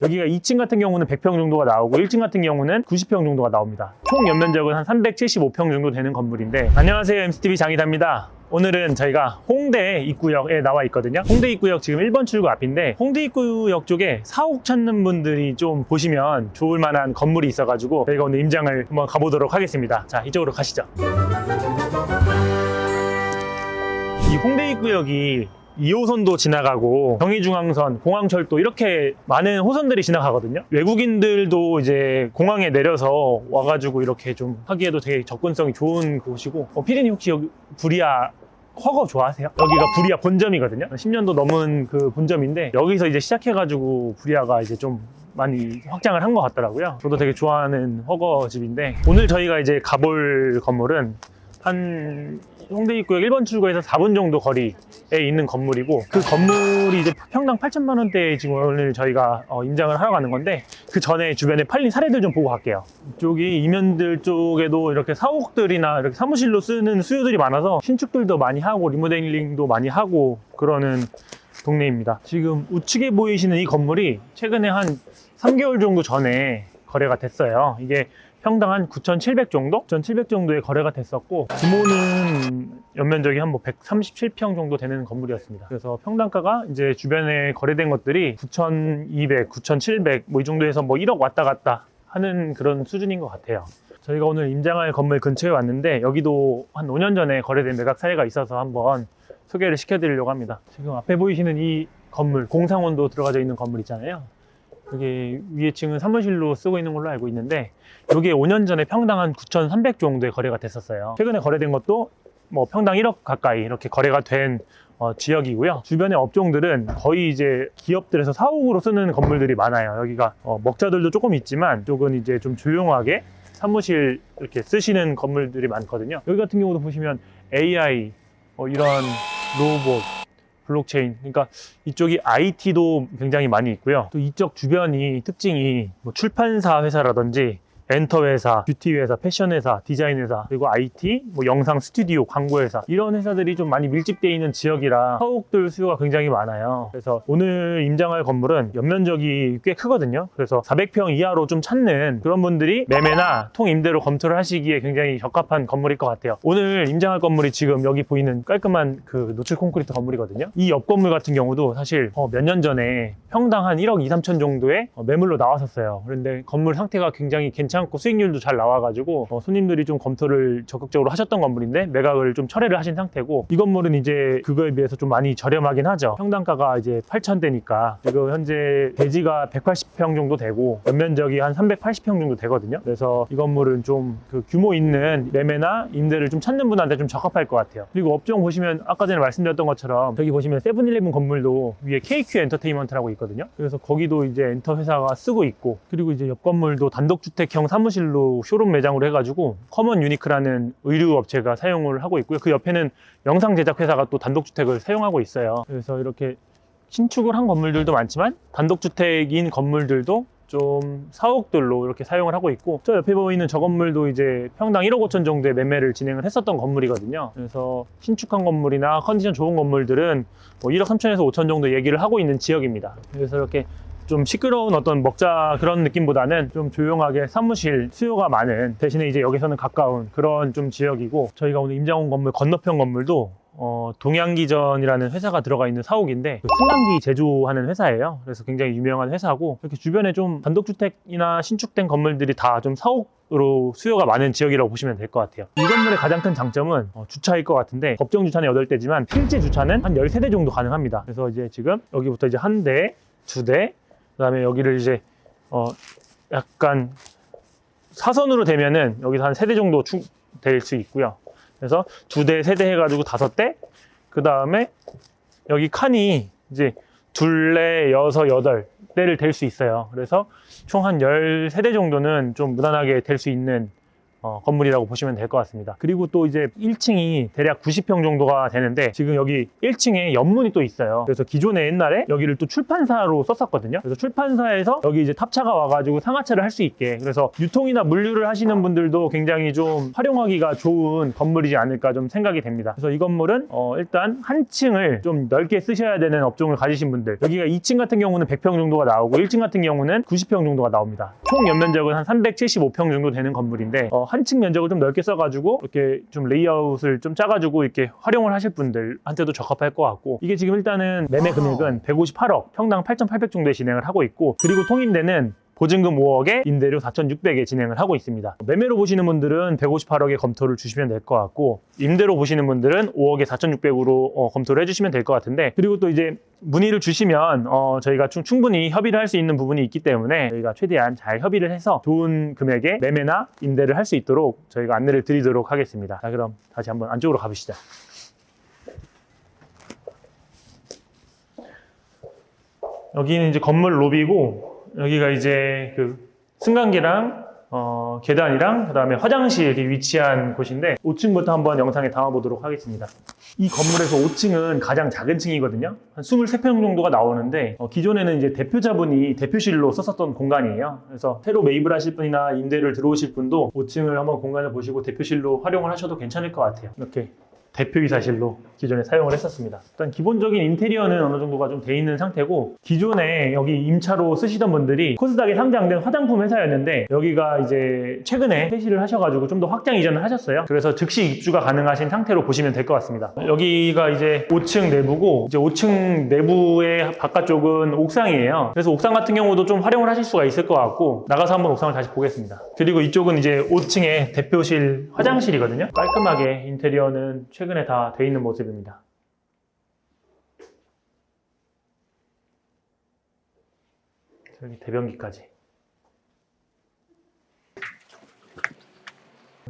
여기가 2층 같은 경우는 100평 정도가 나오고 1층 같은 경우는 90평 정도가 나옵니다. 총 연면적은 한 375평 정도 되는 건물인데, 안녕하세요, MCTV 장이다입니다. 오늘은 저희가 홍대 입구역에 나와 있거든요. 홍대 입구역 지금 1번 출구 앞인데, 홍대 입구역 쪽에 사옥 찾는 분들이 좀 보시면 좋을 만한 건물이 있어가지고 저희가 오늘 임장을 한번 가보도록 하겠습니다. 자, 이쪽으로 가시죠. 이 홍대 입구역이 2호선도 지나가고 경의중앙선, 공항철도 이렇게 많은 호선들이 지나가거든요. 외국인들도 이제 공항에 내려서 와가지고 이렇게 좀 하기에도 되게 접근성이 좋은 곳이고, 피디님 혹시 여기 부리아 허거 좋아하세요? 여기가 부리아 본점이거든요. 10년도 넘은 그 본점인데, 여기서 이제 시작해가지고 부리아가 이제 좀 많이 확장을 한 것 같더라고요. 저도 되게 좋아하는 허거집인데, 오늘 저희가 이제 가볼 건물은 한 홍대 입구역 1번 출구에서 4분 정도 거리에 있는 건물이고, 그 건물이 이제 평당 8천만 원대에 지금 오늘 저희가 임장을 하러 가는 건데, 그 전에 주변에 팔린 사례들 좀 보고 갈게요. 이쪽이 이면들 쪽에도 이렇게 사옥들이나 이렇게 사무실로 쓰는 수요들이 많아서 신축들도 많이 하고 리모델링도 많이 하고 그러는 동네입니다. 지금 우측에 보이시는 이 건물이 최근에 한 3개월 정도 전에 거래가 됐어요. 이게 평당 한 9,700 정도? 9,700 정도의 거래가 됐었고, 규모는 연면적이 한 137평 정도 되는 건물이었습니다. 그래서 평당가가 이제 주변에 거래된 것들이 9,200, 9,700 뭐 이 정도에서 뭐 1억 왔다 갔다 하는 그런 수준인 것 같아요. 저희가 오늘 임장할 건물 근처에 왔는데, 여기도 한 5년 전에 거래된 매각 사례가 있어서 한번 소개를 시켜드리려고 합니다. 지금 앞에 보이시는 이 건물, 공상원도 들어가져 있는 건물 있잖아요. 여기 위에 층은 사무실로 쓰고 있는 걸로 알고 있는데, 여기에 5년 전에 평당 한 9,300 정도에 거래가 됐었어요. 최근에 거래된 것도 뭐 평당 1억 가까이 이렇게 거래가 된 지역이고요. 주변의 업종들은 거의 이제 기업들에서 사옥으로 쓰는 건물들이 많아요. 여기가 먹자들도 조금 있지만, 쪽은 이제 좀 조용하게 사무실 이렇게 쓰시는 건물들이 많거든요. 여기 같은 경우도 보시면 AI, 이런 로봇, 블록체인, 그러니까 이쪽이 IT도 굉장히 많이 있고요. 또 이쪽 주변이 특징이 뭐 출판사 회사라든지 엔터 회사, 뷰티 회사, 패션 회사, 디자인 회사, 그리고 IT, 뭐 영상 스튜디오, 광고 회사, 이런 회사들이 좀 많이 밀집되어 있는 지역이라 사옥들 수요가 굉장히 많아요. 그래서 오늘 임장할 건물은 연면적이 꽤 크거든요. 그래서 400평 이하로 좀 찾는 그런 분들이 매매나 통임대로 검토를 하시기에 굉장히 적합한 건물일 것 같아요. 오늘 임장할 건물이 지금 여기 보이는 깔끔한 그 노출 콘크리트 건물이거든요. 이 옆 건물 같은 경우도 사실 몇 년 전에 평당 한 1억 2, 3천 정도의 매물로 나왔었어요. 그런데 건물 상태가 굉장히 괜찮고 수익률도 잘 나와가지고 손님들이 좀 검토를 적극적으로 하셨던 건물인데, 매각을 좀 철회를 하신 상태고, 이 건물은 이제 그거에 비해서 좀 많이 저렴하긴 하죠. 평당가가 이제 8천대니까 지금 현재 대지가 180평 정도 되고 연면적이 한 380평 정도 되거든요. 그래서 이 건물은 좀 그 규모 있는 매매나 임대를 좀 찾는 분한테 좀 적합할 것 같아요. 그리고 업종 보시면 아까 전에 말씀드렸던 것처럼 저기 보시면 세븐일레븐 건물도 위에 KQ 엔터테인먼트라고 있거든요. 그래서 거기도 이제 엔터 회사가 쓰고 있고, 그리고 이제 옆 건물도 단독주택형 사무실로 쇼룸 매장으로 해가지고 커먼 유니크라는 의류 업체가 사용을 하고 있고요. 그 옆에는 영상 제작 회사가 또 단독주택을 사용하고 있어요. 그래서 이렇게 신축을 한 건물들도 많지만 단독주택인 건물들도 좀 사옥들로 이렇게 사용을 하고 있고, 저 옆에 보이는 저 건물도 이제 평당 1억 5천 정도의 매매를 진행을 했었던 건물이거든요. 그래서 신축한 건물이나 컨디션 좋은 건물들은 뭐 1억 3천에서 5천 정도 얘기를 하고 있는 지역입니다. 그래서 이렇게 좀 시끄러운 어떤 먹자 그런 느낌보다는 좀 조용하게 사무실 수요가 많은, 대신에 이제 여기서는 가까운 그런 좀 지역이고, 저희가 오늘 임장 온 건물 건너편 건물도 동양기전이라는 회사가 들어가 있는 사옥인데, 승강기 제조하는 회사예요. 그래서 굉장히 유명한 회사고, 이렇게 주변에 좀 단독주택이나 신축된 건물들이 다 좀 사옥으로 수요가 많은 지역이라고 보시면 될 것 같아요. 이 건물의 가장 큰 장점은 주차일 것 같은데, 법정 주차는 8대지만 실제 주차는 한 13대 정도 가능합니다. 그래서 이제 지금 여기부터 이제 1대, 2대, 그 다음에 여기를 이제 약간 사선으로 되면은 여기서 한 3대 정도 될 수 있고요. 그래서 2대, 3대 해가지고 5대, 그 다음에 여기 칸이 이제 2, 4, 6, 8대를 댈 수 있어요. 그래서 총 한 13대 정도는 좀 무난하게 될 수 있는 건물이라고 보시면 될 것 같습니다. 그리고 또 이제 1층이 대략 90평 정도가 되는데 지금 여기 1층에 연문이 또 있어요. 그래서 기존에 옛날에 여기를 또 출판사로 썼었거든요. 그래서 출판사에서 여기 이제 탑차가 와가지고 상하차를 할 수 있게, 그래서 유통이나 물류를 하시는 분들도 굉장히 좀 활용하기가 좋은 건물이지 않을까 좀 생각이 됩니다. 그래서 이 건물은 일단 한 층을 좀 넓게 쓰셔야 되는 업종을 가지신 분들, 여기가 2층 같은 경우는 100평 정도가 나오고 1층 같은 경우는 90평 정도가 나옵니다. 총 연면적은 한 375평 정도 되는 건물인데 한 층 면적을 좀 넓게 써가지고 이렇게 좀 레이아웃을 좀 짜가지고 이렇게 활용을 하실 분들한테도 적합할 것 같고, 이게 지금 일단은 매매 금액은 158억, 평당 8,800 정도에 진행을 하고 있고, 그리고 통임되는 보증금 5억에 임대료 4,600에 진행을 하고 있습니다. 매매로 보시는 분들은 158억에 검토를 주시면 될 것 같고, 임대로 보시는 분들은 5억에 4,600으로 검토를 해주시면 될 것 같은데, 그리고 또 이제 문의를 주시면 저희가 충분히 협의를 할 수 있는 부분이 있기 때문에 저희가 최대한 잘 협의를 해서 좋은 금액에 매매나 임대를 할 수 있도록 저희가 안내를 드리도록 하겠습니다. 자, 그럼 다시 한번 안쪽으로 가보시죠. 여기는 이제 건물 로비고, 여기가 이제 그 승강기랑 계단이랑 그 다음에 화장실이 위치한 곳인데 5층부터 한번 영상에 담아보도록 하겠습니다. 이 건물에서 5층은 가장 작은 층이거든요. 한 23평 정도가 나오는데 기존에는 이제 대표자분이 대표실로 썼었던 공간이에요. 그래서 새로 매입을 하실 분이나 임대를 들어오실 분도 5층을 한번 공간을 보시고 대표실로 활용을 하셔도 괜찮을 것 같아요. 이렇게 대표이사실로 기존에 사용을 했었습니다. 일단 기본적인 인테리어는 어느 정도가 좀 돼 있는 상태고, 기존에 여기 임차로 쓰시던 분들이 코스닥에 상장된 화장품 회사였는데 여기가 이제 최근에 폐시를 하셔가지고 좀 더 확장 이전을 하셨어요. 그래서 즉시 입주가 가능하신 상태로 보시면 될 것 같습니다. 여기가 이제 5층 내부고, 이제 5층 내부의 바깥쪽은 옥상이에요. 그래서 옥상 같은 경우도 좀 활용을 하실 수가 있을 것 같고, 나가서 한번 옥상을 다시 보겠습니다. 그리고 이쪽은 이제 5층의 대표실 화장실이거든요. 깔끔하게 인테리어는 최근에 다 돼 있는 모습입니다. 여기 대변기까지.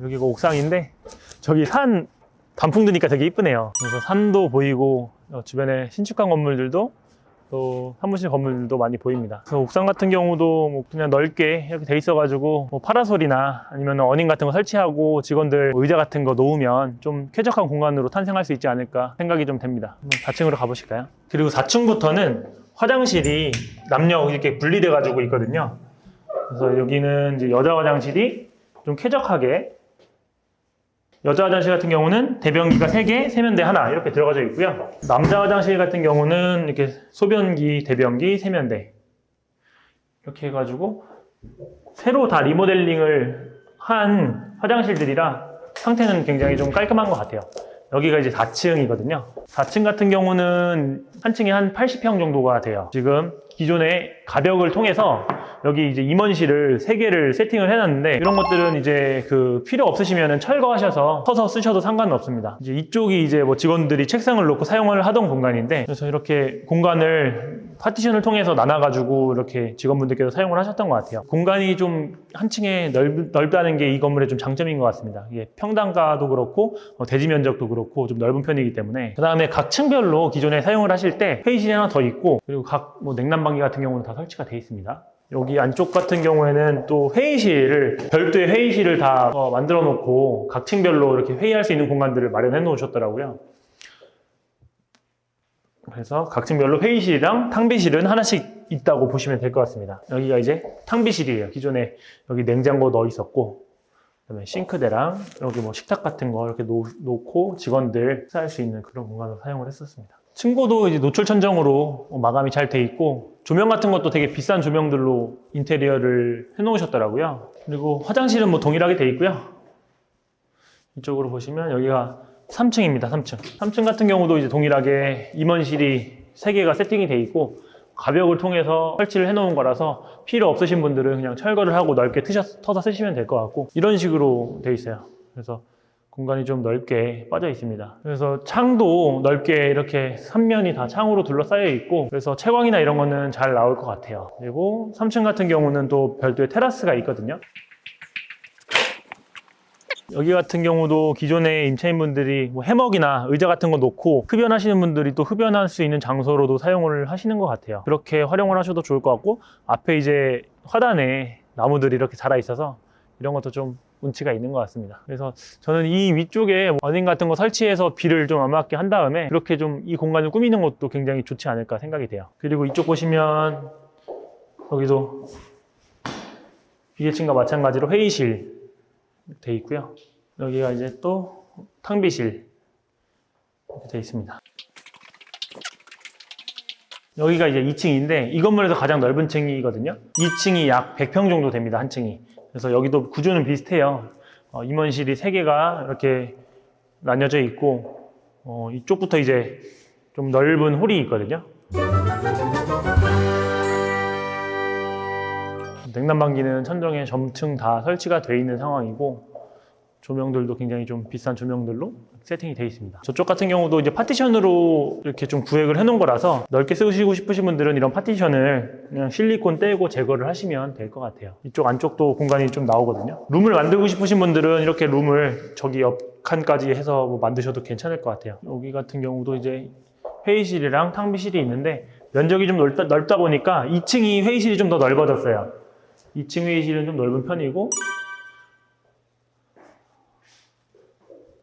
여기가 옥상인데 저기 산 단풍 드니까 되게 이쁘네요. 그래서 산도 보이고 주변에 신축한 건물들도, 또 사무실 건물도 많이 보입니다. 그래서 옥상 같은 경우도 뭐 그냥 넓게 이렇게 돼 있어가지고 뭐 파라솔이나 아니면 어닝 같은 거 설치하고 직원들 의자 같은 거 놓으면 좀 쾌적한 공간으로 탄생할 수 있지 않을까 생각이 좀 됩니다. 한번 4층으로 가보실까요? 그리고 4층부터는 화장실이 남녀 이렇게 분리돼 가지고 있거든요. 그래서 여기는 이제 여자 화장실이 좀 쾌적하게, 여자 화장실 같은 경우는 대변기가 3개, 세면대 하나 이렇게 들어가져 있고요. 남자 화장실 같은 경우는 이렇게 소변기, 대변기, 세면대 이렇게 해가지고 새로 다 리모델링을 한 화장실들이라 상태는 굉장히 좀 깔끔한 것 같아요. 여기가 이제 4층이거든요. 4층 같은 경우는 한 층에 한 80평 정도가 돼요. 지금 기존의 가벽을 통해서 여기 이제 임원실을 3개를 세팅을 해놨는데, 이런 것들은 이제 그 필요 없으시면 철거하셔서 서서 쓰셔도 상관은 없습니다. 이제 이쪽이 이제 뭐 직원들이 책상을 놓고 사용을 하던 공간인데, 그래서 이렇게 공간을 파티션을 통해서 나눠가지고 이렇게 직원분들께서 사용을 하셨던 것 같아요. 공간이 좀 한 층에 넓다는 게 이 건물의 좀 장점인 것 같습니다. 이게 평당가도 그렇고 대지 면적도 그렇고 좀 넓은 편이기 때문에, 그 다음에 각 층별로 기존에 사용을 하실 때 회의실이 하나 더 있고, 그리고 각 뭐 냉난방기 같은 경우는 다 설치가 돼 있습니다. 여기 안쪽 같은 경우에는 또 별도의 회의실을 다 만들어 놓고 각 층별로 이렇게 회의할 수 있는 공간들을 마련해 놓으셨더라고요. 그래서 각 층별로 회의실이랑 탕비실은 하나씩 있다고 보시면 될 것 같습니다. 여기가 이제 탕비실이에요. 기존에 여기 냉장고 넣어 있었고, 그다음에 싱크대랑 여기 뭐 식탁 같은 거 이렇게 놓고 직원들 식사할 수 있는 그런 공간으로 사용을 했었습니다. 층고도 이제 노출 천정으로 마감이 잘 돼 있고, 조명 같은 것도 되게 비싼 조명들로 인테리어를 해 놓으셨더라고요. 그리고 화장실은 뭐 동일하게 돼 있고요. 이쪽으로 보시면 여기가 3층입니다. 3층 같은 경우도 이제 동일하게 임원실이 3개가 세팅이 돼 있고, 가벽을 통해서 설치를 해 놓은 거라서 필요 없으신 분들은 그냥 철거를 하고 넓게 터서 쓰시면 될 것 같고, 이런 식으로 돼 있어요. 그래서 공간이 좀 넓게 빠져 있습니다. 그래서 창도 넓게 이렇게 3면이 다 창으로 둘러싸여 있고, 그래서 채광이나 이런 거는 잘 나올 것 같아요. 그리고 3층 같은 경우는 또 별도의 테라스가 있거든요. 여기 같은 경우도 기존의 임차인분들이 뭐 해먹이나 의자 같은 거 놓고 흡연하시는 분들이 또 흡연할 수 있는 장소로도 사용을 하시는 것 같아요. 그렇게 활용을 하셔도 좋을 것 같고, 앞에 이제 화단에 나무들이 이렇게 자라 있어서 이런 것도 좀 운치가 있는 것 같습니다. 그래서 저는 이 위쪽에 어닝 같은 거 설치해서 비를 좀 안 맞게 한 다음에 이렇게 좀 이 공간을 꾸미는 것도 굉장히 좋지 않을까 생각이 돼요. 그리고 이쪽 보시면 여기도 비계층과 마찬가지로 회의실 돼 있고요. 여기가 이제 또 탕비실 이렇게 돼 있습니다. 여기가 이제 2층인데 이 건물에서 가장 넓은 층이거든요. 2층이 약 100평 정도 됩니다, 한 층이. 그래서 여기도 구조는 비슷해요. 임원실이 3개가 이렇게 나뉘어져 있고 이쪽부터 이제 좀 넓은 홀이 있거든요. 냉난방기는 천정에 점층 다 설치가 되어 있는 상황이고 조명들도 굉장히 좀 비싼 조명들로 세팅이 되어 있습니다. 저쪽 같은 경우도 이제 파티션으로 이렇게 좀 구획을 해놓은 거라서 넓게 쓰시고 싶으신 분들은 이런 파티션을 그냥 실리콘 떼고 제거를 하시면 될 것 같아요. 이쪽 안쪽도 공간이 좀 나오거든요. 룸을 만들고 싶으신 분들은 이렇게 룸을 저기 옆 칸까지 해서 뭐 만드셔도 괜찮을 것 같아요. 여기 같은 경우도 이제 회의실이랑 탕비실이 있는데 면적이 좀 넓다 보니까 2층이 회의실이 좀 더 넓어졌어요. 2층 회의실은 좀 넓은 편이고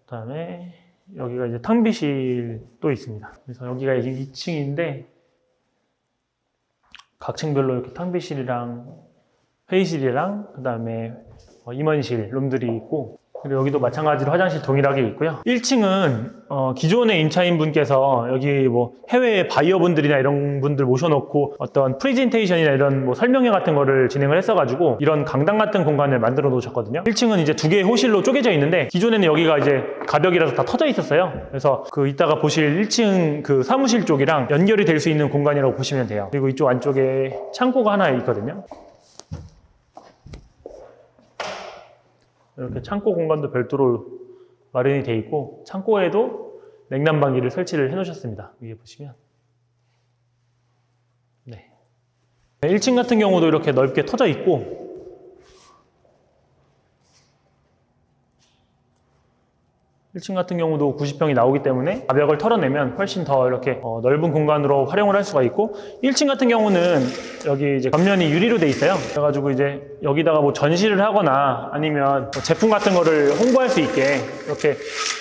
그다음에 여기가 이제 탕비실도 있습니다. 그래서 여기가 이제 2층인데 각 층별로 이렇게 탕비실이랑 회의실이랑 그다음에 임원실 룸들이 있고 그리고 여기도 마찬가지로 화장실 동일하게 있고요. 1층은 기존의 임차인 분께서 여기 뭐 해외 바이어분들이나 이런 분들 모셔놓고 어떤 프레젠테이션이나 이런 뭐 설명회 같은 거를 진행을 했어가지고 이런 강당 같은 공간을 만들어 놓으셨거든요. 1층은 이제 2개의 호실로 쪼개져 있는데 기존에는 여기가 이제 가벽이라서 다 터져 있었어요. 그래서 그 이따가 보실 1층 그 사무실 쪽이랑 연결이 될 수 있는 공간이라고 보시면 돼요. 그리고 이쪽 안쪽에 창고가 하나 있거든요. 이렇게 창고 공간도 별도로 마련이 되어 있고 창고에도 냉난방기를 설치를 해 놓으셨습니다. 위에 보시면 1층 같은 경우도 이렇게 넓게 터져 있고 1층 같은 경우도 90평이 나오기 때문에 가벽을 털어내면 훨씬 더 이렇게 넓은 공간으로 활용을 할 수가 있고 1층 같은 경우는 여기 이제 겉면이 유리로 돼 있어요. 그래가지고 이제 여기다가 뭐 전시를 하거나 아니면 뭐 제품 같은 거를 홍보할 수 있게 이렇게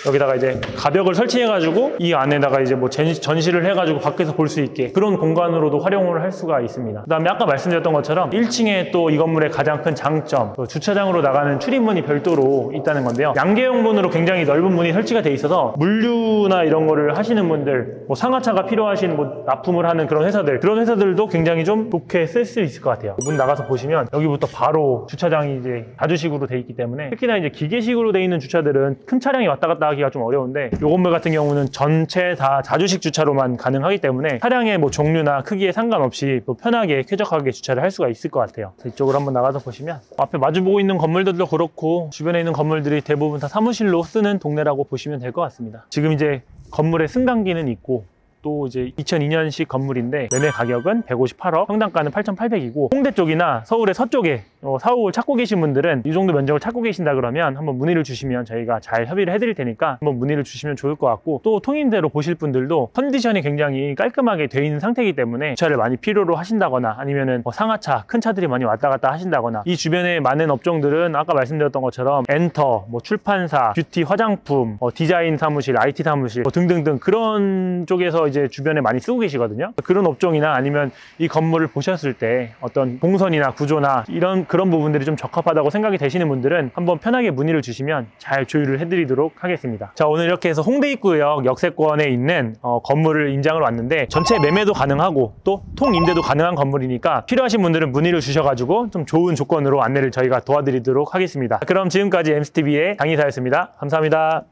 여기다가 이제 가벽을 설치해가지고 이 안에다가 이제 뭐 전시를 해가지고 밖에서 볼 수 있게 그런 공간으로도 활용을 할 수가 있습니다. 그 다음에 아까 말씀드렸던 것처럼 1층에 또 이 건물의 가장 큰 장점 주차장으로 나가는 출입문이 별도로 있다는 건데요. 양계형문으로 굉장히 넓은 문이 설치가 돼 있어서 물류나 이런 거를 하시는 분들 뭐 상하차가 필요하신 뭐 납품을 하는 그런 회사들도 굉장히 좀 좋게 쓸 수 있을 것 같아요. 문 나가서 보시면 여기부터 바로 주차장이 이제 자주식으로 돼 있기 때문에 특히나 이제 기계식으로 돼 있는 주차들은 큰 차량이 왔다 갔다 하기가 좀 어려운데 이 건물 같은 경우는 전체 다 자주식 주차로만 가능하기 때문에 차량의 뭐 종류나 크기에 상관없이 뭐 편하게 쾌적하게 주차를 할 수가 있을 것 같아요. 이쪽으로 한번 나가서 보시면 앞에 마주보고 있는 건물들도 그렇고 주변에 있는 건물들이 대부분 다 사무실로 쓰는 동네라고 보시면 될 것 같습니다. 지금 이제 건물에 승강기는 있고 또 이제 2002년식 건물인데 매매 가격은 158억, 평당가는 8,800이고 홍대 쪽이나 서울의 서쪽에 사옥을 찾고 계신 분들은 이 정도 면적을 찾고 계신다 그러면 한번 문의를 주시면 저희가 잘 협의를 해드릴 테니까 한번 문의를 주시면 좋을 것 같고 또 통임대로 보실 분들도 컨디션이 굉장히 깔끔하게 돼 있는 상태이기 때문에 주차를 많이 필요로 하신다거나 아니면은 상하차, 큰 차들이 많이 왔다 갔다 하신다거나 이 주변에 많은 업종들은 아까 말씀드렸던 것처럼 엔터, 뭐 출판사, 뷰티, 화장품, 디자인 사무실, IT 사무실 등등등 그런 쪽에서 이제 주변에 많이 쓰고 계시거든요. 그런 업종이나 아니면 이 건물을 보셨을 때 어떤 동선이나 구조나 그런 부분들이 좀 적합하다고 생각이 되시는 분들은 한번 편하게 문의를 주시면 잘 조율을 해드리도록 하겠습니다. 자, 오늘 이렇게 해서 홍대 입구역 역세권에 있는 건물을 인장을 왔는데 전체 매매도 가능하고 또 통임대도 가능한 건물이니까 필요하신 분들은 문의를 주셔가지고 좀 좋은 조건으로 안내를 저희가 도와드리도록 하겠습니다. 그럼 지금까지 MCTV의 장이사였습니다. 감사합니다.